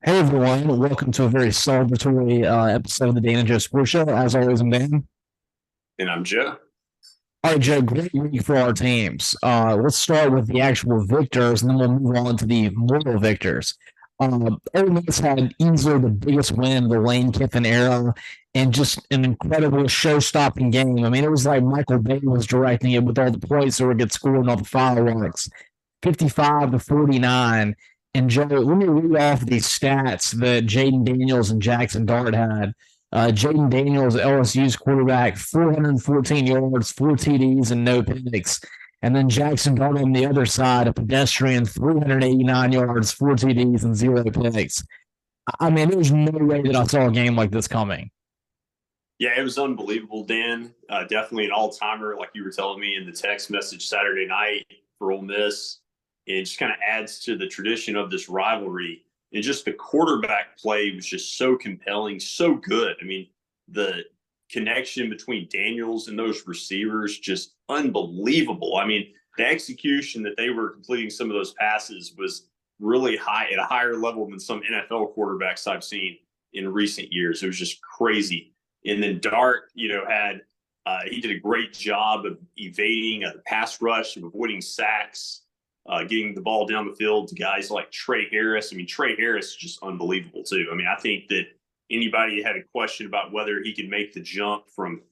Hey everyone, welcome to a very celebratory episode of the Dan and Joe Sports Show. As always, I'm Dan. And I'm Joe. All right, Joe, great week for our teams. Let's start with the actual victors, and then we'll move on to the moral victors. Ole Miss had easily the biggest win of the Lane Kiffin era, and just an incredible show-stopping game. I mean, it was like Michael Bay was directing it with all the points that were get scored and all the fireworks. 55-49. And Joe, let me read off these stats that Jaden Daniels and Jackson Dart had. Jaden Daniels, LSU's quarterback, 414 yards, 4 TDs, and no picks. And then Jackson Dart on the other side, a pedestrian, 389 yards, 4 TDs, and zero picks. I mean, there's no way that I saw a game like this coming. Yeah, it was unbelievable, Dan. Definitely an all-timer, like you were telling me in the text message Saturday night for Ole Miss. It just kind of adds to the tradition of this rivalry. And just the quarterback play was just so compelling, so good. I mean, the connection between Daniels and those receivers, just unbelievable. I mean, the execution that they were completing some of those passes was really high, at a higher level than some NFL quarterbacks I've seen in recent years. It was just crazy. And then Dart, he did a great job of evading the pass rush, of avoiding sacks, getting the ball down the field to guys like Trey Harris. I mean, Trey Harris is just unbelievable too. I mean, I think that anybody had a question about whether he could make the jump from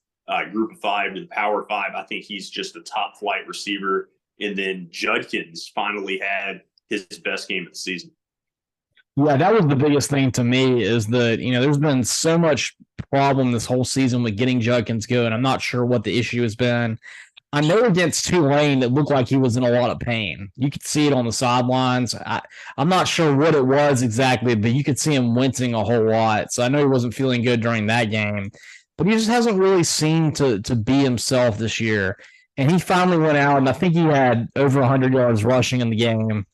Group of Five to the Power Five, I think he's just a top flight receiver. And then Judkins finally had his best game of the season. Yeah, that was the biggest thing to me is that, there's been so much problem this whole season with getting Judkins going. I'm not sure what the issue has been. I know against Tulane, it looked like he was in a lot of pain. You could see it on the sidelines. I'm not sure what it was exactly, but you could see him wincing a whole lot. So I know he wasn't feeling good during that game. But he just hasn't really seemed to be himself this year. And he finally went out, and I think he had over 100 yards rushing in the game.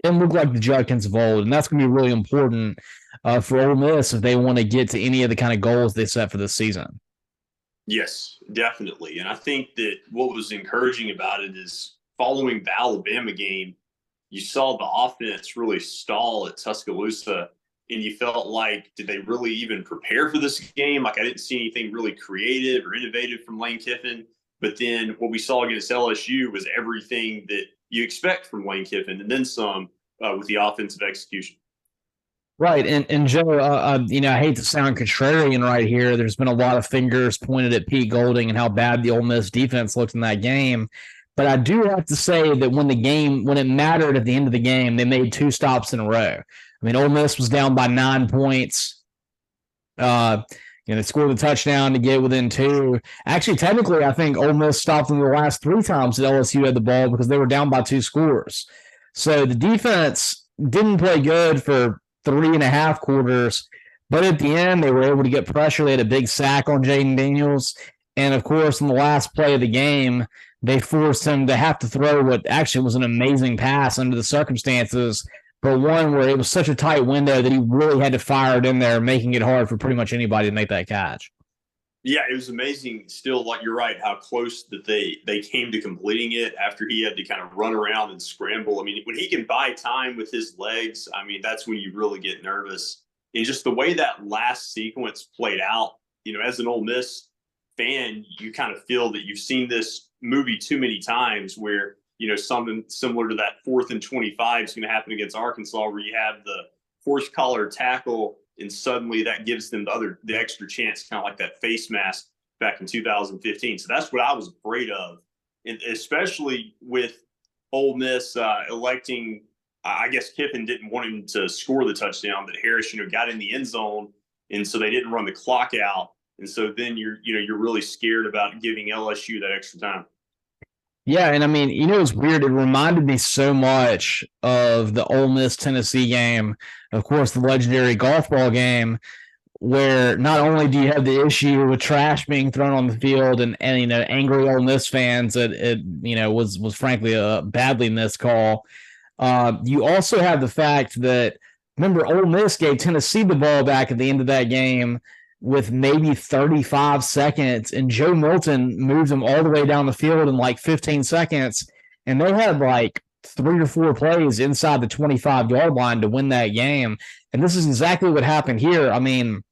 It looked like the Judkins of old, and that's going to be really important for Ole Miss if they want to get to any of the kind of goals they set for this season. Yes, definitely. And I think that what was encouraging about it is following the Alabama game, you saw the offense really stall at Tuscaloosa, and you felt like, did they really even prepare for this game? Like, I didn't see anything really creative or innovative from Lane Kiffin. But then what we saw against LSU was everything that you expect from Lane Kiffin and then some with the offensive execution. Right, and Joe, I hate to sound contrarian right here. There's been a lot of fingers pointed at Pete Golding and how bad the Ole Miss defense looked in that game. But I do have to say that when it mattered at the end of the game, they made two stops in a row. I mean, Ole Miss was down by 9 points. They scored a touchdown to get within two. Actually, technically, I think Ole Miss stopped them the last 3 times that LSU had the ball because they were down by 2 scores. So the defense didn't play good for 3.5 quarters. But at the end, they were able to get pressure. They had a big sack on Jaden Daniels. And, of course, in the last play of the game, they forced him to have to throw what actually was an amazing pass under the circumstances, but one where it was such a tight window that he really had to fire it in there, making it hard for pretty much anybody to make that catch. Yeah, it was amazing still, like you're right, how close that they came to completing it after he had to kind of run around and scramble. I mean, when he can buy time with his legs, I mean, that's when you really get nervous. And just the way that last sequence played out, as an Ole Miss fan, you kind of feel that you've seen this movie too many times where, something similar to that 4th and 25 is going to happen against Arkansas where you have the horse collar tackle and suddenly that gives them the extra chance, kind of like that face mask back in 2015. So that's what I was afraid of, and especially with Ole Miss electing. I guess Kiffin didn't want him to score the touchdown, but Harris, got in the end zone, and so they didn't run the clock out, and so then you're really scared about giving LSU that extra time. Yeah, and I mean, it's weird. It reminded me so much of the Ole Miss Tennessee game, of course, the legendary golf ball game, where not only do you have the issue with trash being thrown on the field and angry Ole Miss fans that it was frankly a badly missed call. You also have the fact that, remember, Ole Miss gave Tennessee the ball back at the end of that game with maybe 35 seconds, and Joe Milton moved them all the way down the field in like 15 seconds, and they had like 3 or 4 plays inside the 25-yard line to win that game. And this is exactly what happened here. I mean,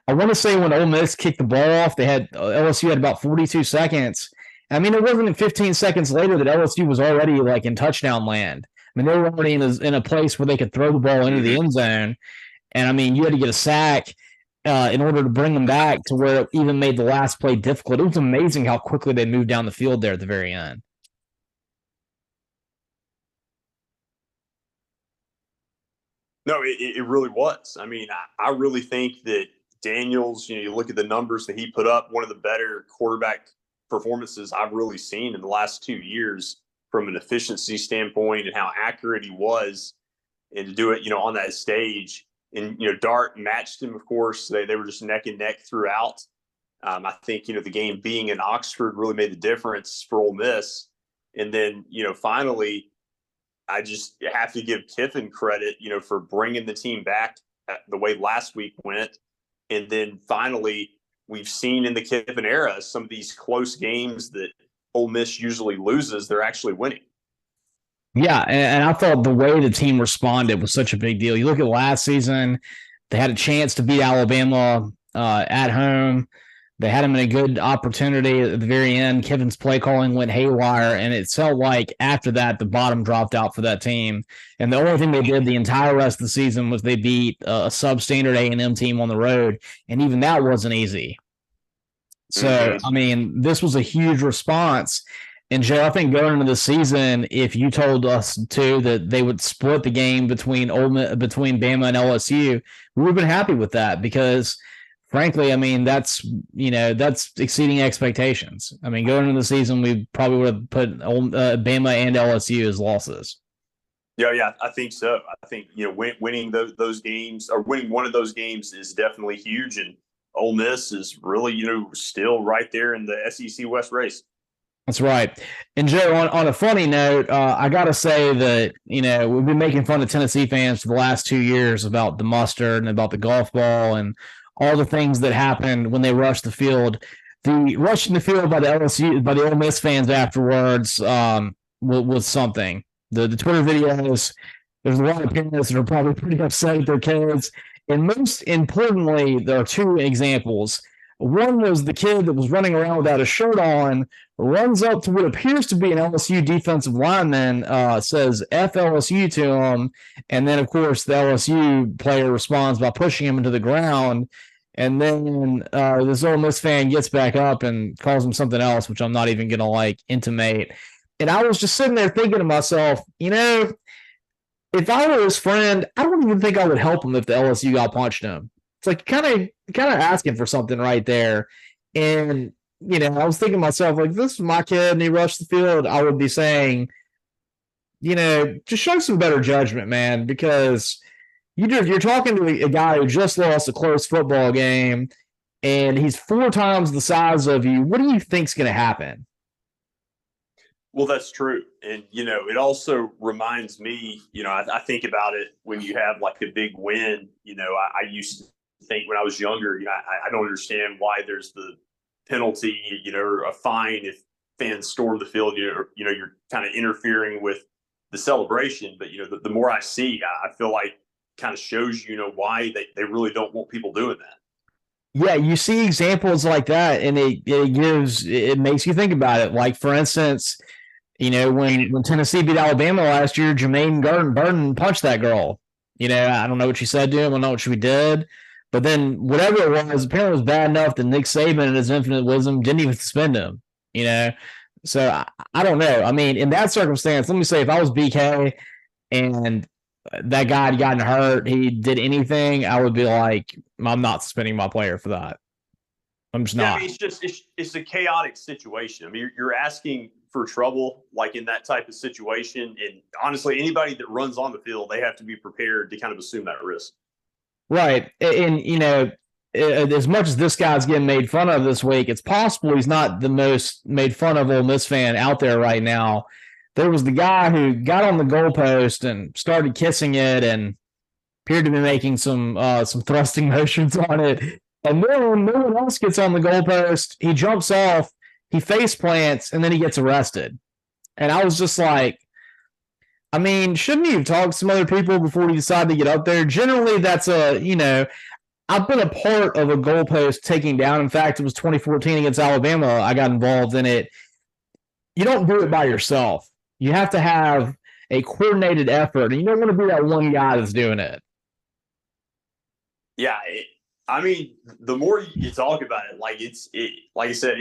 I want to say when Ole Miss kicked the ball off, LSU had about 42 seconds. I mean, it wasn't 15 seconds later that LSU was already like in touchdown land. I mean, they were already in a place where they could throw the ball into the end zone. And I mean, you had to get a sack in order to bring them back to where it even made the last play difficult. It was amazing how quickly they moved down the field there at the very end. No, it really was. I mean, I really think that Daniels, you look at the numbers that he put up, one of the better quarterback performances I've really seen in the last 2 years from an efficiency standpoint and how accurate he was, and to do it, on that stage. And, Dart matched him, of course. They were just neck and neck throughout. I think, the game being in Oxford really made the difference for Ole Miss. And then, finally, I just have to give Kiffin credit, for bringing the team back the way last week went. And then finally, we've seen in the Kiffin era, some of these close games that Ole Miss usually loses, they're actually winning. Yeah, and I thought the way the team responded was such a big deal. You look at last season, they had a chance to beat Alabama at home. They had them in a good opportunity at the very end. Kiffin's play calling went haywire, and it felt like after that, the bottom dropped out for that team. And the only thing they did the entire rest of the season was they beat a substandard A&M team on the road, and even that wasn't easy. So, I mean, this was a huge response. And, Joe, I think going into the season, if you told us, too, that they would split the game between Bama and LSU, we would have been happy with that because – frankly, I mean, that's exceeding expectations. I mean, going into the season, we probably would have put Bama and LSU as losses. Yeah, I think so. I think, winning those games or winning one of those games is definitely huge. And Ole Miss is really, still right there in the SEC West race. That's right. And, Joe, on a funny note, I got to say that, we've been making fun of Tennessee fans for the last 2 years about the mustard and about the golf ball and all the things that happened when they rushed the field. The rushing the field by the Ole Miss fans afterwards was something. The Twitter videos, there's a lot of parents that are probably pretty upset at their kids. And most importantly, there are 2 examples. One was the kid that was running around without a shirt on, runs up to what appears to be an LSU defensive lineman, says F LSU to him, and then, of course, the LSU player responds by pushing him into the ground. And then this Ole Miss fan gets back up and calls him something else, which I'm not even going to intimate. And I was just sitting there thinking to myself, if I were his friend, I don't even think I would help him if the LSU guy punched him. It's like kind of asking for something right there. And, I was thinking to myself, if this was my kid and he rushed the field, I would be saying, just show some better judgment, man, because you're talking to a guy who just lost a close football game, and he's 4 times the size of you. What do you think's going to happen? Well, that's true. And, it also reminds me, I think about it when you have a big win. I used to think when I was younger, I don't understand why there's the penalty, or a fine if fans storm the field. You're kind of interfering with the celebration. But, the more I see, I feel like kind of shows why they really don't want people doing that. Yeah, you see examples like that, and it makes you think about it. Like, for instance, when Tennessee beat Alabama last year, Jermaine Burton punched that girl. I don't know what she said to him. I don't know what she did. But then whatever it was, apparently it was bad enough that Nick Saban in his infinite wisdom didn't even suspend him. So I don't know. I mean, in that circumstance, let me say if I was BK and that guy had gotten hurt, he did anything, I would be like, I'm not suspending my player for that. I'm just not. I mean, it's a chaotic situation. I mean, you're asking for trouble, in that type of situation. And honestly, anybody that runs on the field, they have to be prepared to kind of assume that risk. Right. And, as much as this guy's getting made fun of this week, it's possible he's not the most made fun of Ole Miss fan out there right now. There was the guy who got on the goalpost and started kissing it and appeared to be making some thrusting motions on it. And then no one else gets on the goalpost. He jumps off, he face plants, and then he gets arrested. And I was just like, I mean, shouldn't you have talked to some other people before you decide to get up there? Generally, that's I've been a part of a goalpost taking down. In fact, it was 2014 against Alabama. I got involved in it. You don't do it by yourself. You have to have a coordinated effort, and you don't want to be that one guy that's doing it. Yeah, I mean, the more you talk about it, like like I said,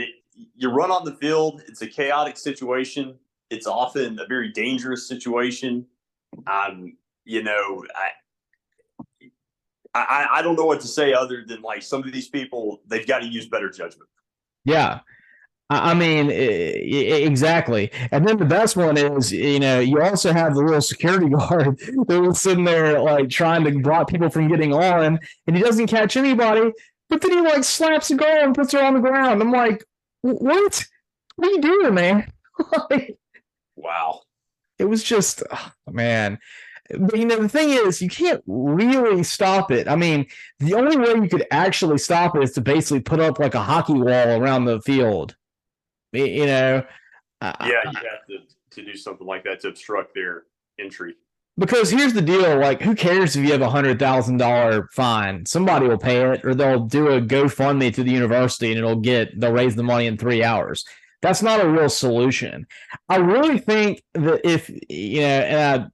you run on the field. It's a chaotic situation. It's often a very dangerous situation. Um, you know, I don't know what to say other than like some of these people, they've got to use better judgment. Yeah. I mean, exactly. And then the best one is, you also have the little security guard that was sitting there like trying to block people from getting on, and he doesn't catch anybody. But then he like slaps a girl and puts her on the ground. I'm like, what? What are you doing, man? Like, Wow. it was just, oh, man. But the thing is, you can't really stop it. I mean, the only way you could actually stop it is to basically put up like a hockey wall around the field. You know, Yeah, you have to do something like that to obstruct their entry. because here's the deal: like, who cares if you have $100,000 fine? Somebody will pay it, or they'll do a GoFundMe to the university, and they'll raise the money in 3 hours. That's not a real solution. I really think that if and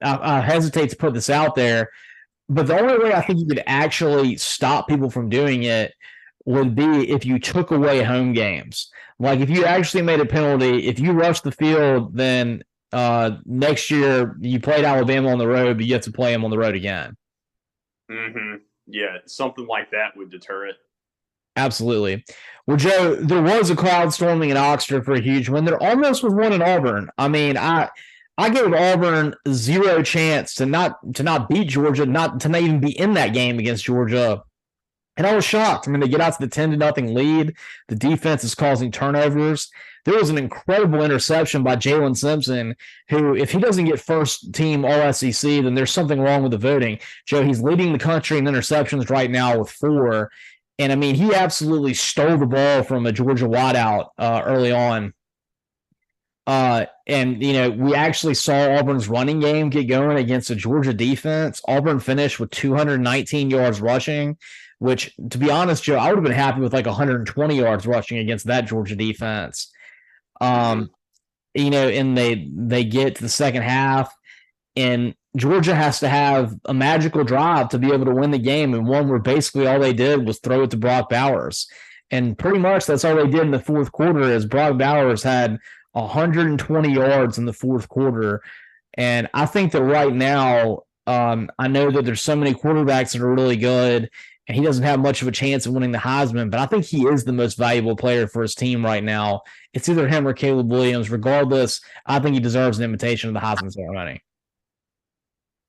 I hesitate to put this out there, but the only way I think you could actually stop people from doing it would be if you took away home games. Like if you actually made a penalty, if you rushed the field, then next year you played Alabama on the road, but you have to play them on the road again. Mm-hmm. Yeah, something like that would deter it. Absolutely. Well, Joe, there was a crowd storming in Oxford for a huge win. There almost was one in Auburn. I mean, I gave Auburn zero chance to not beat Georgia, not to not even be in that game against Georgia. And I was shocked. I mean, they get out to the 10-0 lead. The defense is causing turnovers. There was an incredible interception by Jalen Simpson, who, if he doesn't get first team All SEC, then there's something wrong with the voting. Joe, he's leading the country in interceptions right now with 4. And I mean, he absolutely stole the ball from a Georgia wideout early on. And we actually saw Auburn's running game get going against a Georgia defense. Auburn finished with 219 yards rushing, which, to be honest, Joe, I would have been happy with like 120 yards rushing against that Georgia defense. And they get to the second half, and Georgia has to have a magical drive to be able to win the game, and one where basically all they did was throw it to Brock Bowers. And pretty much that's all they did in the fourth quarter is Brock Bowers had 120 yards in the fourth quarter. And I think that right now, I know that there's so many quarterbacks that are really good, and he doesn't have much of a chance of winning the Heisman, but I think he is the most valuable player for his team right now. It's either him or Caleb Williams. Regardless, I think he deserves an invitation to the Heisman ceremony.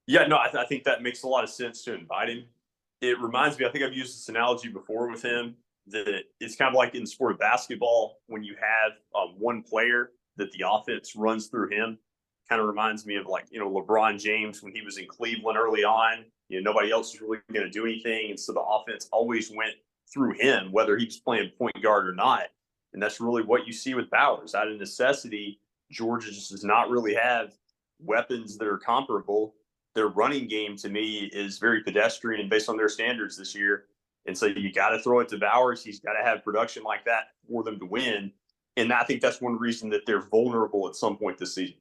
Yeah, no, I think that makes a lot of sense to invite him. It reminds me, I think I've used this analogy before with him, that it's kind of like in the sport of basketball when you have one player that the offense runs through him. Kind of reminds me of LeBron James when he was in Cleveland early on. Nobody else was really going to do anything, and so the offense always went through him, whether he was playing point guard or not. And that's really what you see with Bowers. Out of necessity, Georgia just does not really have weapons that are comparable. Their running game, to me, is very pedestrian based on their standards this year. And so you got to throw it to Bowers. He's got to have production like that for them to win. And I think that's one reason that they're vulnerable at some point this season.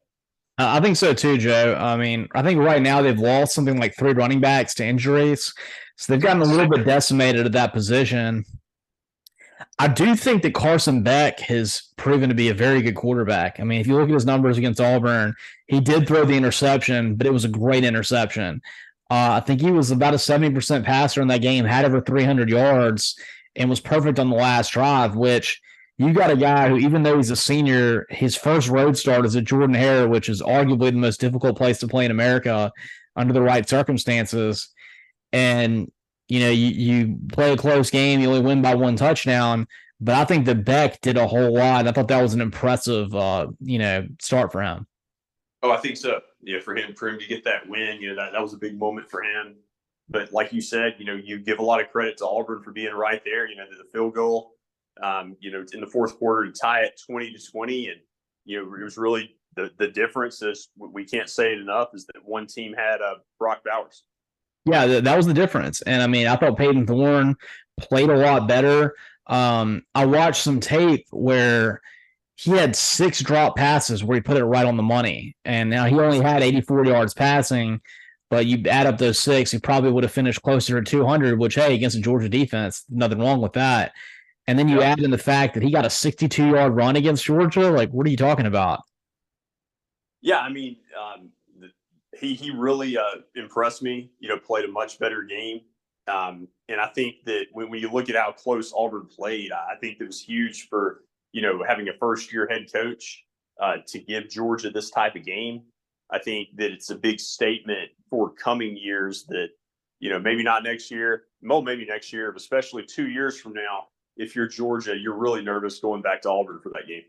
I think so too, Joe. I mean, I think right now they've lost something like 3 running backs to injuries. So they've gotten a little bit decimated at that position. I do think that Carson Beck has proven to be a very good quarterback. I mean, if you look at his numbers against Auburn, he did throw the interception, but it was a great interception. I think he was about a 70% passer in that game, had over 300 yards, and was perfect on the last drive, which you got a guy who, even though he's a senior, his first road start is at Jordan-Hare, which is arguably the most difficult place to play in America under the right circumstances. And you play a close game, you only win by 1 touchdown, but I think that Beck did a whole lot. I thought that was an impressive, start for him. Oh, I think so. Yeah, for him to get that win, that was a big moment for him. But like you said, you give a lot of credit to Auburn for being right there. The field goal, in the fourth quarter to tie it 20-20, and it was really the difference is, we can't say it enough, is that one team had Brock Bowers. Yeah, that was the difference. And I mean, I thought Peyton Thorne played a lot better. I watched some tape where he had 6 drop passes where he put it right on the money. And now he only had 84 yards passing, but you add up those 6, he probably would have finished closer to 200, which, hey, against the Georgia defense, nothing wrong with that. And then you add in the fact that he got a 62-yard run against Georgia. Like, what are you talking about? Yeah, I mean, he really impressed me. Played a much better game, and I think that when you look at how close Auburn played, I think it was huge for having a first-year head coach to give Georgia this type of game. I think that it's a big statement for coming years that maybe not next year, well, maybe next year, but especially 2 years from now, if you're Georgia, you're really nervous going back to Auburn for that game.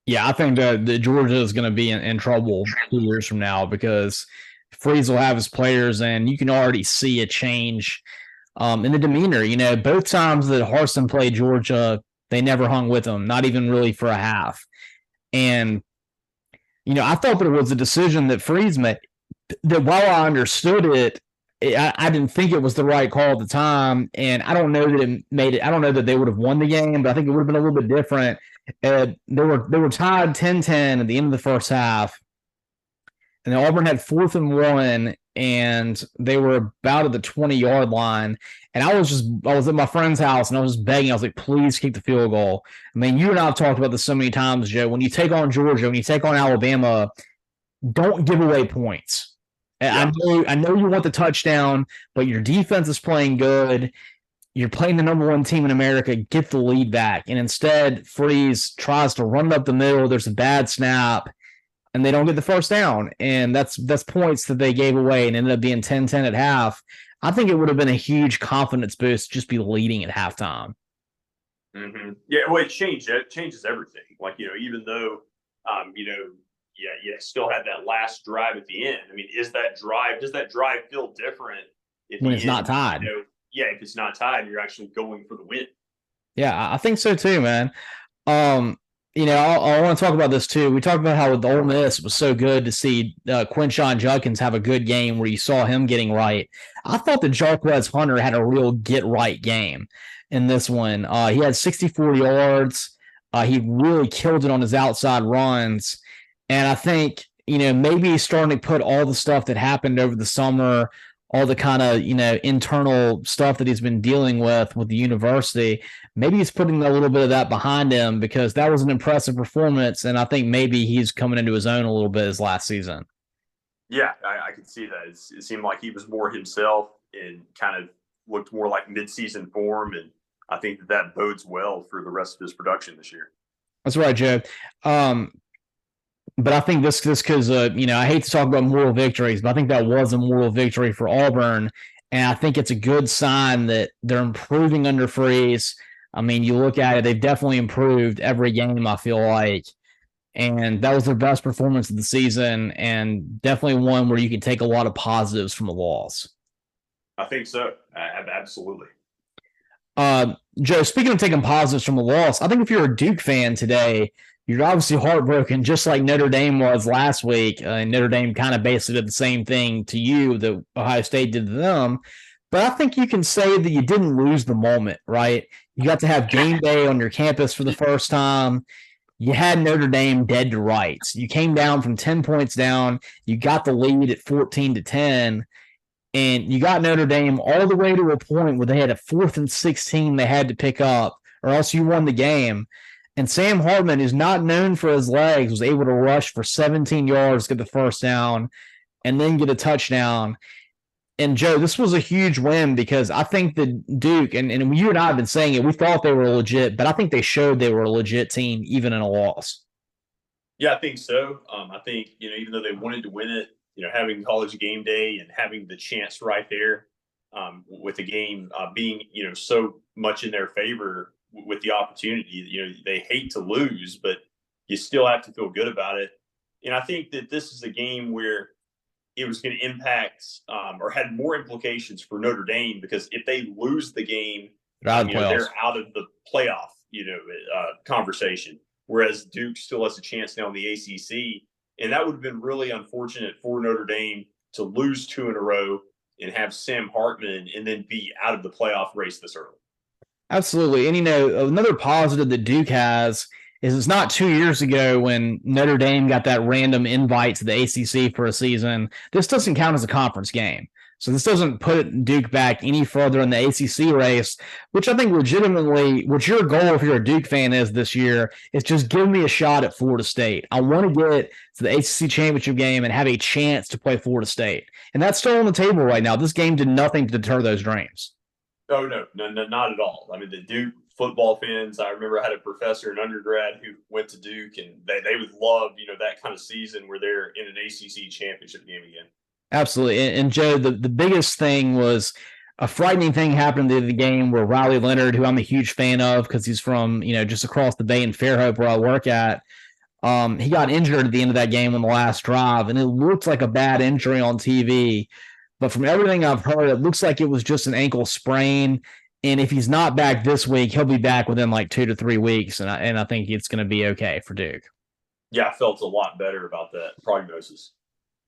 Yeah, I think that Georgia is going to be in trouble 2 years from now because Freeze will have his players, and you can already see a change in the demeanor. Both times that Harsin played Georgia, they never hung with him, not even really for a half. And, I thought that it was a decision that Freeze made, that while I understood it, I didn't think it was the right call at the time. And I don't know that it made it. I don't know that they would have won the game, but I think it would have been a little bit different. They were tied 10-10 at the end of the first half. And Auburn had 4th and 1, and they were about at the 20-yard line. And I was at my friend's house, and I was just begging. I was like, please kick the field goal. I mean, you and I have talked about this so many times, Joe. When you take on Georgia, when you take on Alabama, don't give away points. Yeah. I know you want the touchdown, but your defense is playing good. You're playing the number 1 team in America. Get the lead back. And instead, Freeze tries to run it up the middle. There's a bad snap, and they don't get the first down. And that's points that they gave away and ended up being 10-10 at half. I think it would have been a huge confidence boost to just be leading at halftime. Mm-hmm. Yeah, well, it changes everything. Like, even though, you still had that last drive at the end. I mean, does that drive feel different when it's not tied? If it's not tied, you're actually going for the win. Yeah, I think so too, man. I want to talk about this too. We talked about how with Ole Miss it was so good to see Quinshon Judkins have a good game where you saw him getting right. I thought that Jarquez Hunter had a real get-right game in this one. He had 64 yards. He really killed it on his outside runs. And I think, maybe he's starting to put all the stuff that happened over the summer, all the kind of, internal stuff that he's been dealing with the university. Maybe he's putting a little bit of that behind him because that was an impressive performance. And I think maybe he's coming into his own a little bit his last season. Yeah, I could see that. It seemed like he was more himself and kind of looked more like midseason form. And I think that bodes well for the rest of his production this year. That's right, Joe. But I think this because, I hate to talk about moral victories, but I think that was a moral victory for Auburn. And I think it's a good sign that they're improving under Freeze. I mean, you look at it, they've definitely improved every game, I feel like. And that was their best performance of the season, and definitely one where you can take a lot of positives from a loss. I think so. Absolutely. Joe, speaking of taking positives from a loss, I think if you're a Duke fan today, you're obviously heartbroken, just like Notre Dame was last week. Notre Dame kind of basically did the same thing to you that Ohio State did to them. But I think you can say that you didn't lose the moment, right? You got to have game day on your campus for the first time. You had Notre Dame dead to rights. You came down from 10 points down. You got the lead at 14-10. And you got Notre Dame all the way to a point where they had a 4th and 16 they had to pick up, or else you won the game. And Sam Hartman, who's not known for his legs, was able to rush for 17 yards, get the first down, and then get a touchdown. And, Joe, this was a huge win because I think that Duke, and you and I have been saying it, we thought they were legit, but I think they showed they were a legit team even in a loss. Yeah, I think so. I think, even though they wanted to win it, having college game day and having the chance right there with the game being, so much in their favor with the opportunity, they hate to lose, but you still have to feel good about it. And I think that this is a game where it was going to impact or had more implications for Notre Dame, because if they lose the game, they're out of the playoff, conversation. Whereas Duke still has a chance now in the ACC. And that would have been really unfortunate for Notre Dame to lose 2 in a row and have Sam Hartman and then be out of the playoff race this early. Absolutely. And, another positive that Duke has is it's not 2 years ago when Notre Dame got that random invite to the ACC for a season. This doesn't count as a conference game. So this doesn't put Duke back any further in the ACC race, which I think legitimately what your goal if you're a Duke fan is this year is just give me a shot at Florida State. I want to get to the ACC championship game and have a chance to play Florida State. And that's still on the table right now. This game did nothing to deter those dreams. Oh, no, not at all. I mean, the Duke football fans, I remember I had a professor in undergrad who went to Duke, and they would love, that kind of season where they're in an ACC championship game again. Absolutely. And Joe, the biggest thing was a frightening thing happened in the game where Riley Leonard, who I'm a huge fan of because he's from, just across the bay in Fairhope where I work at, he got injured at the end of that game on the last drive, and it looked like a bad injury on TV. But from everything I've heard, it looks like it was just an ankle sprain. And if he's not back this week, he'll be back within like 2 to 3 weeks. And I think it's going to be okay for Duke. Yeah, I felt a lot better about that prognosis.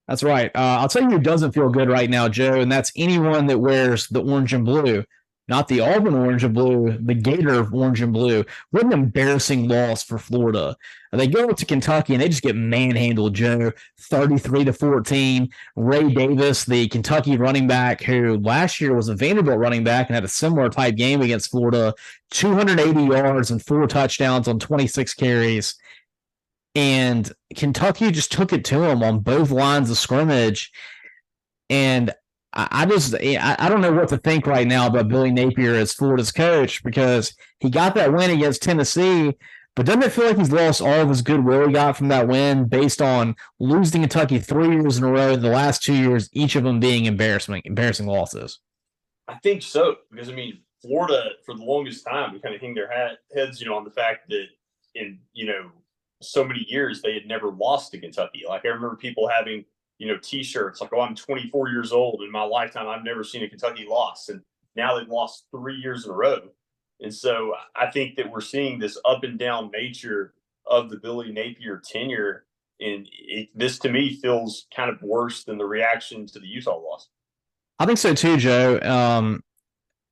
That's right. I'll tell you who doesn't feel good right now, Joe, and that's anyone that wears the orange and blue. Not the Auburn orange and blue, the Gator orange and blue. What an embarrassing loss for Florida. They go to Kentucky and they just get manhandled, Joe, 33-14. Ray Davis, the Kentucky running back, who last year was a Vanderbilt running back and had a similar type game against Florida, 280 yards and 4 touchdowns on 26 carries. And Kentucky just took it to him on both lines of scrimmage. And I don't know what to think right now about Billy Napier as Florida's coach because he got that win against Tennessee, but doesn't it feel like he's lost all of his goodwill he got from that win based on losing Kentucky 3 years in a row, the last 2 years, each of them being embarrassing losses? I think so because, Florida, for the longest time, we kind of hang their heads, on the fact that in, so many years they had never lost to Kentucky. Like I remember people having, T-shirts like, "Oh, I'm 24 years old. In my lifetime, I've never seen a Kentucky loss." And now they've lost 3 years in a row. And so I think that we're seeing this up and down nature of the Billy Napier tenure. And this to me feels kind of worse than the reaction to the Utah loss. I think so too, Joe.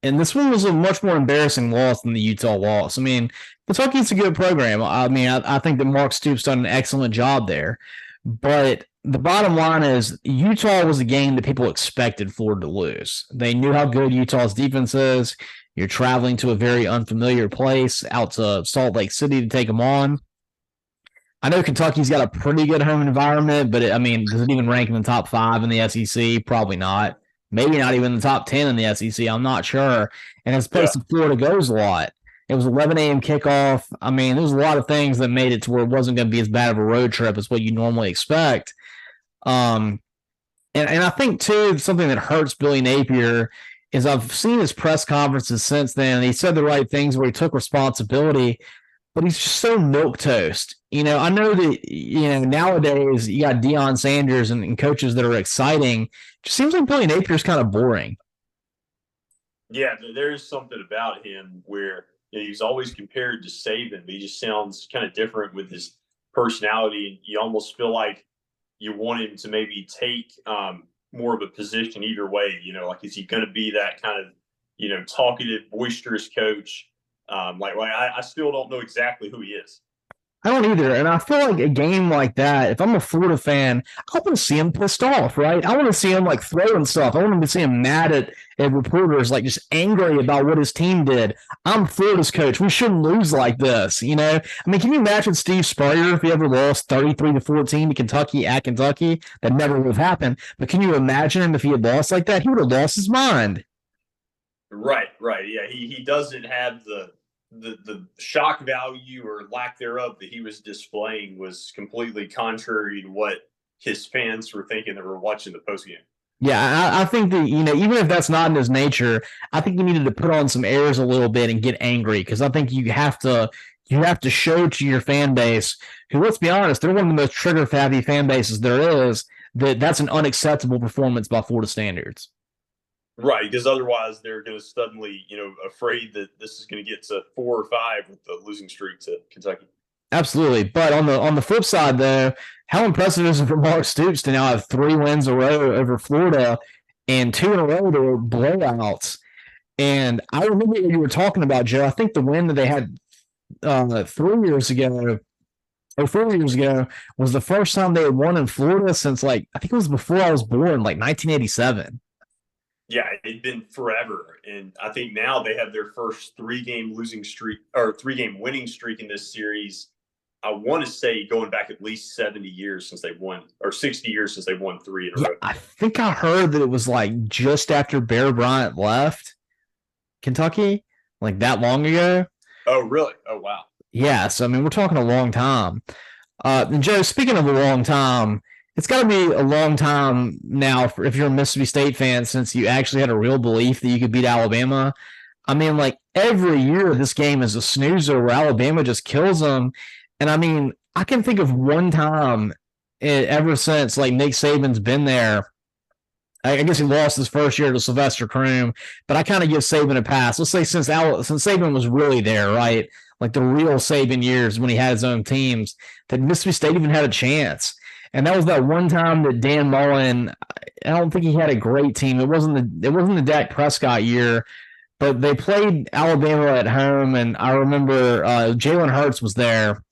And this one was a much more embarrassing loss than the Utah loss. Kentucky's a good program. I think that Mark Stoops done an excellent job there. But the bottom line is Utah was a game that people expected Florida to lose. They knew how good Utah's defense is. You're traveling to a very unfamiliar place out to Salt Lake City to take them on. I know Kentucky's got a pretty good home environment, but does it even rank in the top 5 in the SEC? Probably not. Maybe not even the top 10 in the SEC. I'm not sure. And as opposed to Florida goes a lot. It was 11 a.m. kickoff. There was a lot of things that made it to where it wasn't going to be as bad of a road trip as what you normally expect. And I think, too, something that hurts Billy Napier is I've seen his press conferences since then, and he said the right things where he took responsibility, but he's just so milquetoast. I know that, nowadays you got Deion Sanders and coaches that are exciting. It just seems like Billy Napier's kind of boring. Yeah, there's something about him where he's always compared to Saban, but he just sounds kind of different with his personality. You almost feel like you want him to maybe take more of a position either way. Like, is he going to be that kind of, talkative, boisterous coach? I still don't know exactly who he is. I don't either. And I feel like a game like that, if I'm a Florida fan, I want to see him pissed off, right? I want to see him like throwing stuff. I want to see him mad at reporters, like just angry about what his team did. I'm Florida's coach. We shouldn't lose like this, Can you imagine Steve Spurrier if he ever lost 33-14 to Kentucky at Kentucky? That never would have happened. But can you imagine him if he had lost like that? He would have lost his mind. Right. Yeah, he doesn't have the shock value or lack thereof that he was displaying was completely contrary to what his fans were thinking that were watching the postgame. Yeah, I think that, even if that's not in his nature, I think he needed to put on some airs a little bit and get angry because I think you have to show to your fan base, who, let's be honest, they're one of the most trigger-happy fan bases there is, that's an unacceptable performance by Florida standards. Right, because otherwise they're going to suddenly, afraid that this is going to get to 4 or 5 with the losing streak to Kentucky. Absolutely. But on the flip side, though, how impressive is it for Mark Stoops to now have 3 wins in a row over Florida and 2 in a row that were blowouts? And I remember what you were talking about, Joe. I think the win that they had 3 years ago or 4 years ago was the first time they had won in Florida since, like, I think it was before I was born, like 1987. Yeah, it'd been forever. And I think now they have their first 3-game losing streak or 3-game winning streak in this series. I want to say going back at least 70 years since they won, or 60 years since they won 3 in a Yeah, row. I think I heard that it was like just after Bear Bryant left Kentucky, like that long ago. Oh, really? Oh, wow. Yeah, so I mean, we're talking a long time. And Joe, speaking of a long time, it's got to be a long time now if you're a Mississippi State fan since you actually had a real belief that you could beat Alabama. I mean, like every year this game is a snoozer where Alabama just kills them. And I mean, I can think of one time ever since like Nick Saban's been there. I guess he lost his first year to Sylvester Croom, but I kind of give Saban a pass. Let's say since Saban was really there, right? Like the real Saban years when he had his own teams, that Mississippi State even had a chance. And that was that one time that Dan Mullen, I don't think he had a great team. It wasn't the Dak Prescott year, but they played Alabama at home, and I remember Jalen Hurts was there,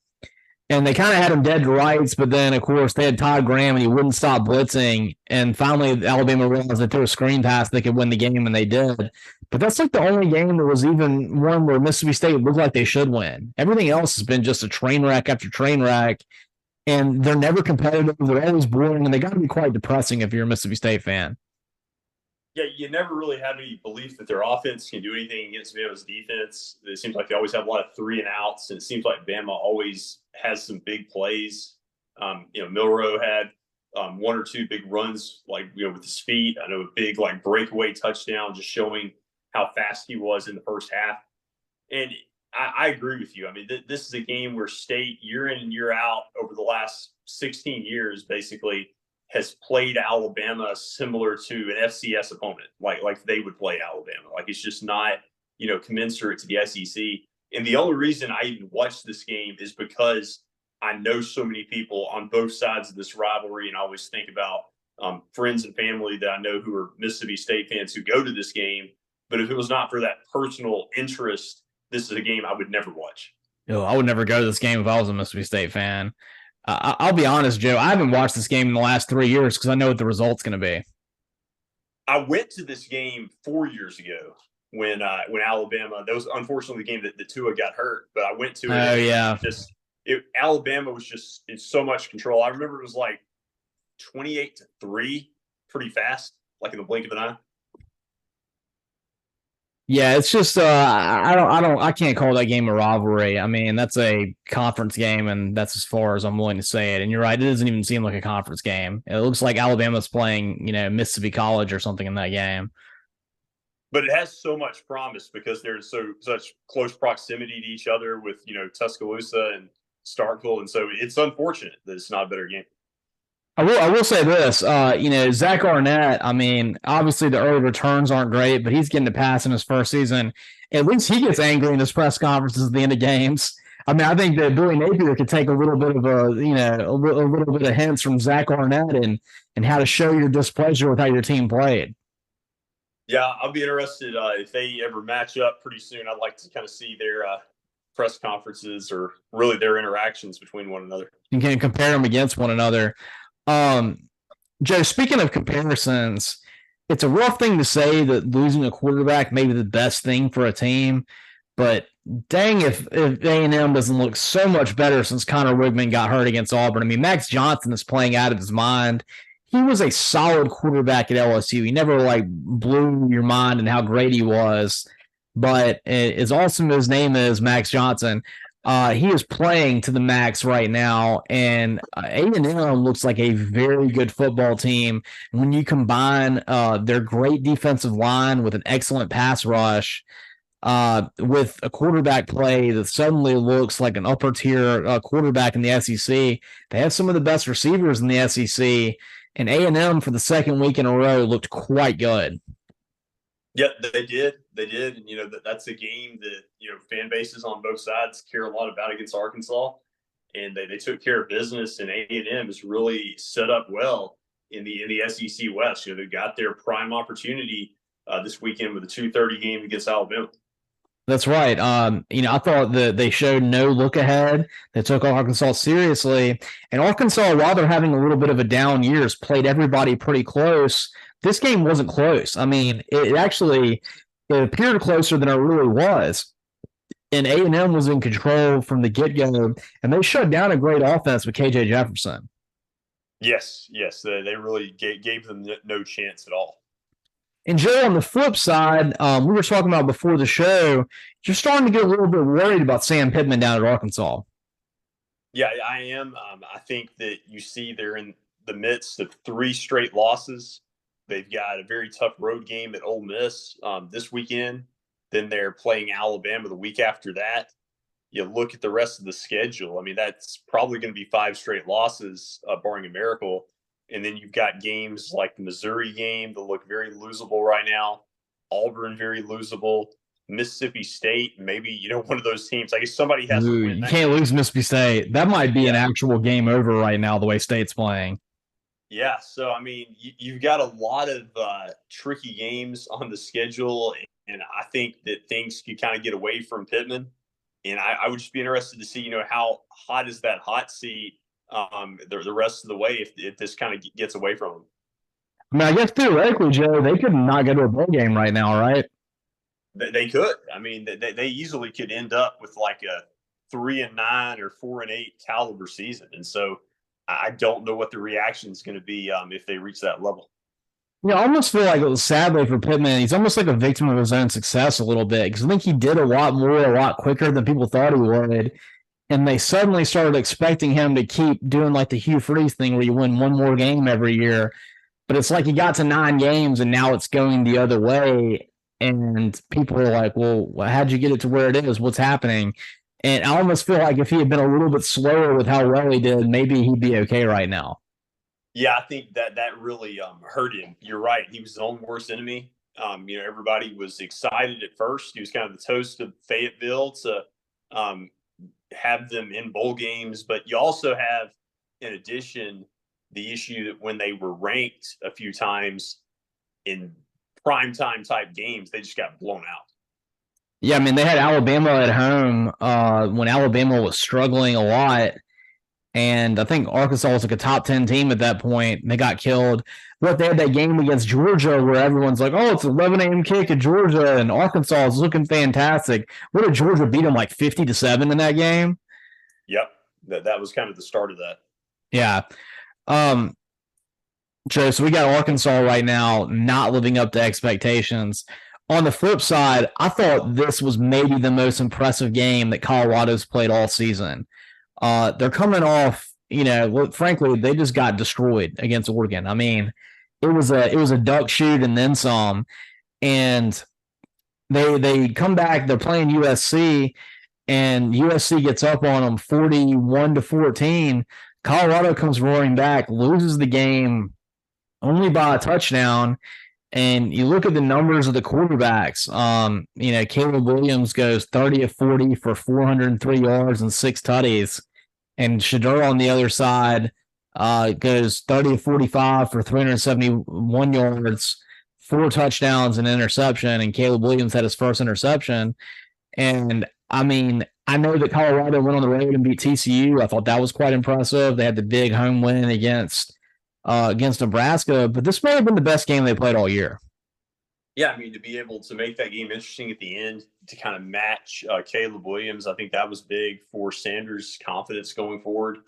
and they kind of had him dead to rights, but then, of course, they had Todd Graham, and he wouldn't stop blitzing. And finally, Alabama realized that through a screen pass, they could win the game, and they did. But that's like the only game that was even one where Mississippi State looked like they should win. Everything else has been just a train wreck after train wreck, and they're never competitive. They're always boring, and they got to be quite depressing if you're a Mississippi State fan. Yeah, you never really have any belief that their offense can do anything against Bama's defense. It seems like they always have a lot of 3-and-outs, and it seems like Bama always has some big plays. Milrow had 1 or 2 big runs, like with his feet. I know a big like breakaway touchdown, just showing how fast he was in the first half. And I agree with you. I mean, this is a game where State, year in and year out, over the last 16 years, basically has played Alabama similar to an FCS opponent, like they would play Alabama. Like it's just not, commensurate to the SEC. And the only reason I even watched this game is because I know so many people on both sides of this rivalry, and I always think about friends and family that I know who are Mississippi State fans who go to this game. But if it was not for that personal interest, this is a game I would never watch. I would never go to this game if I was a Mississippi State fan. I'll be honest, Joe. I haven't watched this game in the last 3 years because I know what the result's going to be. I went to this game 4 years ago when Alabama. That was unfortunately the game that Tua got hurt, but I went to it. Oh yeah. Alabama was just in so much control. I remember it was like 28-3, pretty fast, like in the blink of an eye. Yeah, it's just I can't call that game a rivalry. I mean, that's a conference game, and that's as far as I'm willing to say it. And you're right, it doesn't even seem like a conference game. It looks like Alabama's playing, Mississippi College or something in that game. But it has so much promise because there's such close proximity to each other with Tuscaloosa and Starkville, and so it's unfortunate that it's not a better game. I will say this, Zach Arnett, I mean, obviously the early returns aren't great, but he's getting to pass in his first season. At least he gets angry in his press conferences at the end of games. I mean, I think that Billy Napier could take a little bit of a little bit of hints from Zach Arnett and how to show your displeasure with how your team played. Yeah, I'll be interested if they ever match up pretty soon. I'd like to kind of see their press conferences or really their interactions between one another. You can compare them against one another. Joe, speaking of comparisons, it's a rough thing to say that losing a quarterback may be the best thing for a team, but dang if A&M doesn't look so much better since Connor Wigman got hurt against Auburn. I mean, Max Johnson is playing out of his mind. He was a solid quarterback at LSU. He never blew your mind and how great he was, but as awesome as his name is, Max Johnson, he is playing to the max right now, and A&M looks like a very good football team. When you combine their great defensive line with an excellent pass rush, with a quarterback play that suddenly looks like an upper tier quarterback in the SEC, they have some of the best receivers in the SEC, and A&M for the second week in a row looked quite good. Yeah, they did. And that's a game that fan bases on both sides care a lot about against Arkansas. and they took care of business. And A&M is really set up well in the SEC West. You know, they've got their prime opportunity this weekend with a 2:30 game against Alabama. That's right. I thought that they showed no look ahead. They took Arkansas seriously. And Arkansas, while they're having a little bit of a down year, has played everybody pretty close. This game wasn't close. I mean, it appeared closer than it really was. And A&M was in control from the get-go, and they shut down a great offense with KJ Jefferson. Yes. They really gave them no chance at all. And Joe, on the flip side, we were talking about before the show, you're starting to get a little bit worried about Sam Pittman down at Arkansas. Yeah, I am. I think that you see they're in the midst of 3 straight losses. They've got a very tough road game at Ole Miss this weekend. Then they're playing Alabama the week after that. You look at the rest of the schedule. I mean, that's probably going to be 5 straight losses, barring a miracle. And then you've got games like the Missouri game that look very losable right now. Auburn, very losable. Mississippi State, maybe, one of those teams. I guess somebody has to win. You can't lose Mississippi State. That might be an actual game over right now, the way State's playing. Yeah, so, I mean, you've got a lot of tricky games on the schedule, and I think that things could kind of get away from Pittman. And I would just be interested to see, how hot is that hot seat the rest of the way if this kind of gets away from them. I mean, I guess theoretically, Joe, they could not go to a bowl game right now, right? They could. I mean, they easily could end up with like a 3-9 or 4-8 caliber season. And so I don't know what the reaction is going to be if they reach that level. I almost feel like it was sadly for Pittman. He's almost like a victim of his own success a little bit because I think he did a lot more, a lot quicker than people thought he would. And they suddenly started expecting him to keep doing like the Hugh Freeze thing where you win one more game every year. But it's like he got to 9 games and now it's going the other way. And people are like, well, how'd you get it to where it is? What's happening? And I almost feel like if he had been a little bit slower with how well he did, maybe he'd be okay right now. Yeah, I think that really hurt him. You're right. He was his own worst enemy. Everybody was excited at first. He was kind of the toast of Fayetteville to have them in bowl games. But you also have, in addition, the issue that when they were ranked a few times in primetime type games, they just got blown out. Yeah, I mean, they had Alabama at home when Alabama was struggling a lot. And I think Arkansas was like a top 10 team at that point. They got killed. But they had that game against Georgia where everyone's like, oh, it's 11 a.m. kick at Georgia, and Arkansas is looking fantastic. What did Georgia beat them like 50-7 in that game? Yep. That was kind of the start of that. Yeah. Joe, so we got Arkansas right now not living up to expectations. On the flip side, I thought this was maybe the most impressive game that Colorado's played all season. They're coming off, frankly, they just got destroyed against Oregon. I mean, it was a duck shoot and then some. And they come back, they're playing USC, and USC gets up on them 41-14. Colorado comes roaring back, loses the game only by a touchdown. And you look at the numbers of the quarterbacks. Caleb Williams goes 30 of 40 for 403 yards and 6 tutties. And Shedeur on the other side goes 30 of 45 for 371 yards, 4 touchdowns, and interception. And Caleb Williams had his first interception. And, I mean, I know that Colorado went on the road and beat TCU. I thought that was quite impressive. They had the big home win against Nebraska, but this may have been the best game they played all year. Yeah, I mean, to be able to make that game interesting at the end, to kind of match Caleb Williams, I think that was big for Sanders' confidence going forward.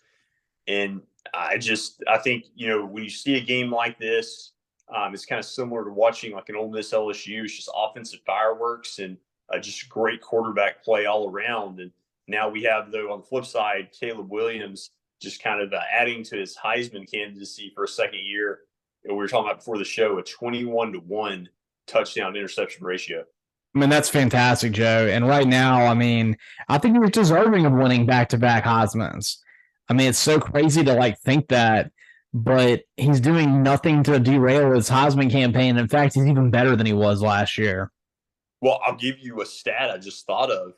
And I think, when you see a game like this, it's kind of similar to watching like an Ole Miss LSU. It's just offensive fireworks and just great quarterback play all around. And now we have, though, on the flip side, Caleb Williams just kind of adding to his Heisman candidacy for a second year. And we were talking about before the show, a 21-1 touchdown interception ratio. I mean, that's fantastic, Joe. And right now, I mean, I think he's deserving of winning back-to-back Heismans. I mean, it's so crazy to think that, but he's doing nothing to derail his Heisman campaign. In fact, he's even better than he was last year. Well, I'll give you a stat I just thought of.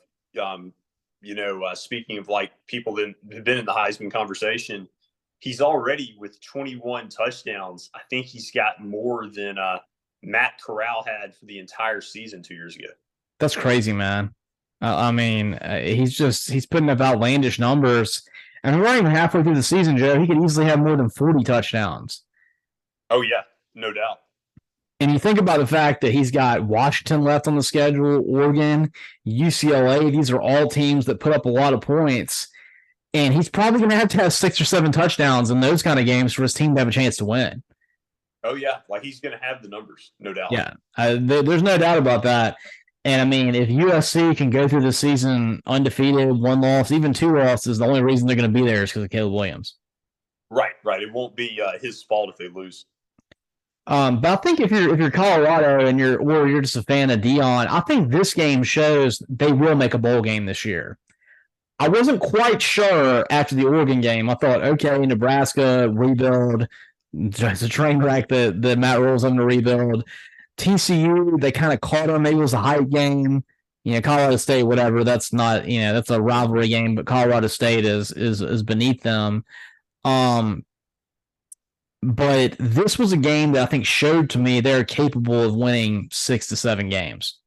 speaking of like people that have been in the Heisman conversation, he's already with 21 touchdowns. I think he's got more than Matt Corral had for the entire season 2 years ago. That's crazy, man. He's putting up outlandish numbers. And we're not even halfway through the season, Joe. He could easily have more than 40 touchdowns. Oh, yeah, no doubt. And you think about the fact that he's got Washington left on the schedule, Oregon, UCLA. These are all teams that put up a lot of points. And he's probably going to have 6 or 7 touchdowns in those kind of games for his team to have a chance to win. Oh, yeah. Like, he's going to have the numbers, no doubt. Yeah, there's no doubt about that. And, I mean, if USC can go through the season undefeated, 1 loss, even 2 losses, the only reason they're going to be there is because of Caleb Williams. Right. It won't be his fault if they lose. But I think if you're Colorado and you're just a fan of Deion, I think this game shows they will make a bowl game this year. I wasn't quite sure after the Oregon game. I thought, okay, Nebraska rebuild, it's a train wreck that Matt Rule's on to rebuild. TCU, they kind of caught them. Maybe it was a hype game. Colorado State, whatever. That's not, that's a rivalry game, but Colorado State is beneath them. But this was a game that I think showed to me they're capable of winning 6 to 7 games.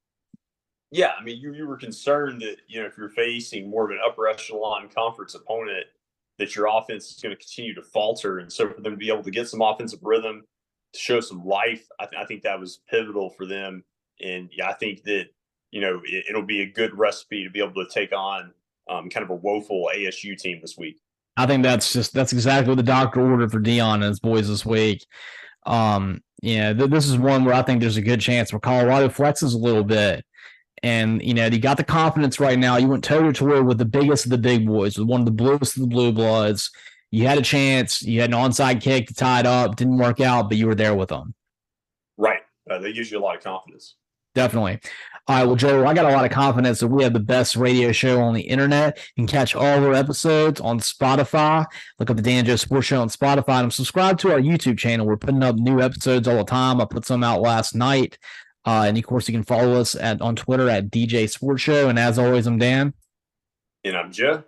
Yeah, I mean, you were concerned that, if you're facing more of an upper echelon conference opponent, that your offense is going to continue to falter. And so for them to be able to get some offensive rhythm, to show some life, I think that was pivotal for them. And yeah, I think that, it'll be a good recipe to be able to take on kind of a woeful ASU team this week. I think that's exactly what the doctor ordered for Deion and his boys this week. This is one where I think there's a good chance where Colorado flexes a little bit. And, you got the confidence right now. You went toe-to-toe with the biggest of the big boys, with one of the bluest of the blue bloods. You had a chance. You had an onside kick to tie it up. Didn't work out, but you were there with them. Right. They gives you a lot of confidence. Definitely. All right, well, Joe, I got a lot of confidence that we have the best radio show on the internet. You can catch all of our episodes on Spotify. Look up the Dan Joe Sports Show on Spotify and subscribe to our YouTube channel. We're putting up new episodes all the time. I put some out last night. And, of course, you can follow us on Twitter at DJ Sports Show. And as always, I'm Dan. And I'm Joe.